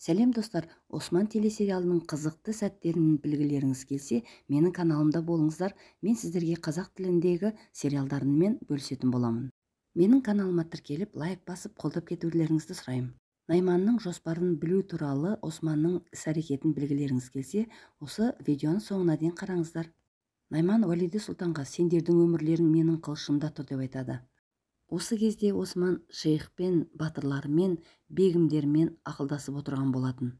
Сәлем достар, Осман телесериалының қызықты сәттерін білгілеріңіз келсе, менің каналымда болыңыздар, мен сіздерге қазақ тіліндегі сериалдарымен бөлісетін боламын. Менің каналыма тіркеліп, лайк басып, қолдап кетулеріңізді сұраймын. Найманның жоспарын білу туралы Османның іс-әрекетін білгілеріңіз келсе, осы видеоны соңына дейін қараңыздар. Найман Уәлиде Сұлтанға сендердің өмірлерің менің қылышымда тұр деп айтады. Осы кезде Осман шейхпен, батырларымен, бегімдермен ақылдасып отырған болатын.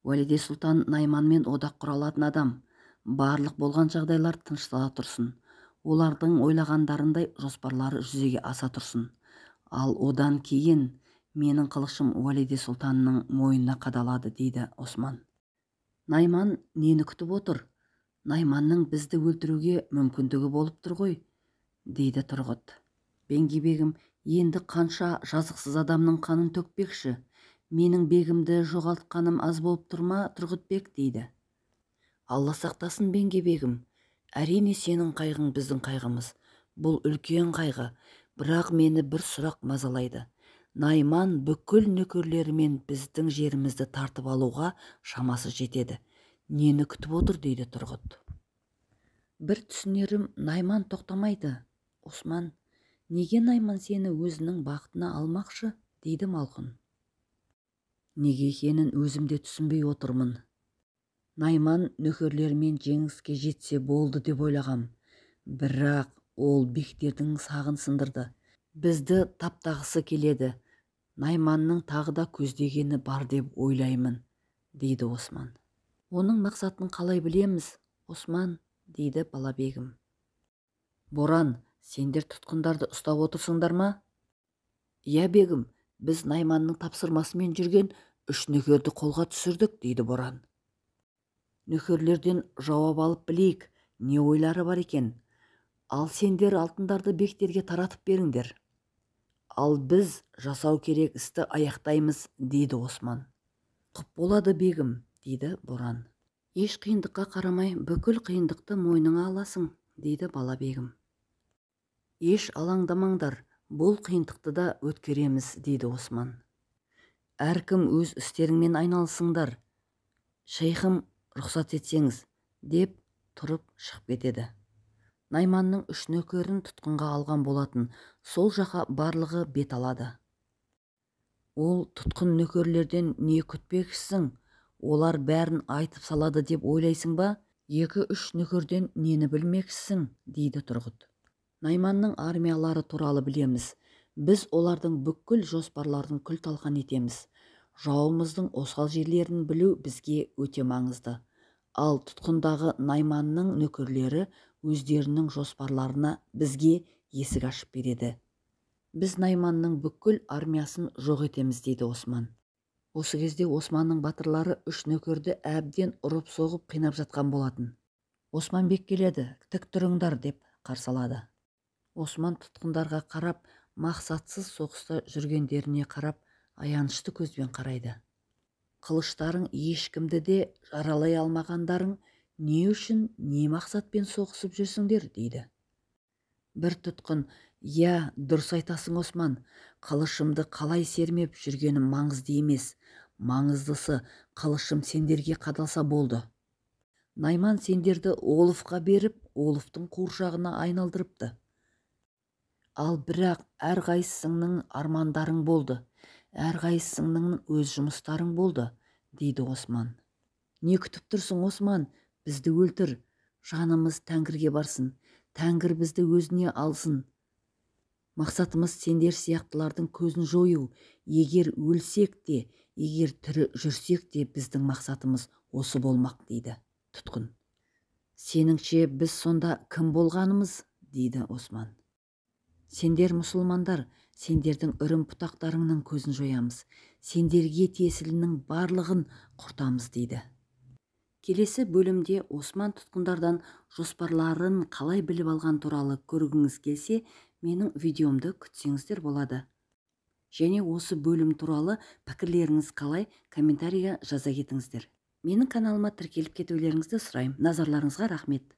Уәлиде Сұлтан Найманмен одақ құра алатын адам. Барлық болған жағдайлар тыныштала тұрсын. Олардың ойлағандарындай жоспарлары жүзеге аса тұрсын. Ал одан кейін менің қылышым Уәлиде Сұлтанның мойнына қадалады, дейді Осман. Найман нені күтіп отыр? Найманның бізді өлтіруге мүмкіндігі болып тұр ғой, дейді Тұрғыт. Бенги бегім, енді қанша жазықсыз адамның қанын төкпекші? Менің бегімді жоғалтқаным аз болып тұрма, Тұрғыт бек, дейді. Алла сақтасын, Бенги бегім. Әрине сенің қайғың біздің қайғымыз. Бұл үлкен қайғы, бірақ мені бір сұрақ мазалайды. Найман бүкіл нөкерлерімен біздің жерімізді тартып алуға шамасы жетеді. Нені күтіп отыр, дейді Тұрғыт. Бір түсінерім, Найман тоқтамайды. Осман, неге Найман сені өзінің бақытына алмақшы, дейді Малқұн. Неге екенін өзімде түсінбей отырмын. Найман нөкерлерімен жеңіске жетсе болды деп ойлағам. Бірақ ол бектердің сағын сындырды. Бізді таптағысы келеді. Найманның тағы да көздегені бар деп ойлаймын, дейді Осман. Оның мақсатын қалай білеміз, Осман, дейді бала бегім. Боран, сендер тұтқындарды ұстап отырсыңдар ма? Иә бегім, біз Найманның тапсырмасымен жүрген 3 нөкерді қолға түсірдік, дейді Боран. Нөкерлерден жауап алып білейік, не ойлары бар екен. Ал сендер алтындарды бектерге таратып беріңдер. Ал біз жасау керек істі аяқтаймыз, дейді Осман. Құп болады бегім, дейді Боран. Еш қиындыққа қарамай, бүкіл қиындықты мойныңа аласың, дейді бала бегім. Еш алаңдамаңдар, бұл қиындықты да өткереміз, дейді Осман. Әркім өз істеріңмен айналысыңдар. Шейхім, рұқсат етсеңіз, деп тұрып шығып кетеді. Найманның 3 нөкерін тұтқынға алған болатын, сол жаққа барлығы бет алады. Ол тұтқын нөкерлерден не күтпекшісің? Олар бәрін айтып салады деп ойлайсың ба? 2-3 нөкерден нені білмекшісің, дейді Тұрғыт. Найманның армиялары туралы білеміз. Біз олардың бүкіл жоспарларын күл талқан етеміз. Жауымыздың осал жерлерін білу бізге өте маңызды. Ал тұтқындағы Найманның нөкерлері өздерінің жоспарларына бізге есік ашып береді. Біз Найманның бүкіл армиясын жоқ етеміз, дейді Осман. Осы кезде Османның батырлары 3 нөкерді әбден ұрып соғып қинап жатқан болатын. Осман бек келеді, тік тұрыңдар, деп қарсалады. Осман тұтқындарға қарап, мақсатсыз соғыста жүргендеріне қарап, аянышты көзбен қарайды. Қылыштарың ешкімді де жаралай алмағандарың не үшін, не мақсатпен соғысып жүрсіңдер, дейді. Бір тұтқын, «Я, дұрыс айтасың Осман, қылышымды қалай сермеп жүргенім маңызды емес. Маңыздысы, қылышым сендерге қадалса болды. Найман сендерді Оловқа беріп, Оловтың қуыршағына айналдырыпты. Ал бірақ әрқайсыңның армандарың болды, әрқайсыңның өз жұмыстарың болды, дейді Осман. Не күтіп тұрсың, Осман? Бізді өлтір, жанымыз Тәңірге барсын, Тәңір бізді өзіне алсын. Мақсатымыз сендер сияқтылардың көзін жою. Егер өлсек те, егер тірі жүрсек те, біздің мақсатымыз осы болмақ, дейді тұтқын. Сеніңше біз сонда кім болғанымыз, дейді Осман. Сендер мұсылмандар, сендердің үрім бұтақтарыңның көзін жоямыз. Сендерге тиесілінің барлығын құртамыз, дейді. Келесі бөлімде Осман тұтқындардан жоспарларын қалай біліп алған туралы көргіңіз келсе, менің видеомды күтсеңіздер болады. Және осы бөлім туралы пікірлеріңіз қалай, комментарийға жаза кетіңіздер. Менің каналыма тіркеліп кетулеріңізді сұраймын. Назарларыңызға рахмет.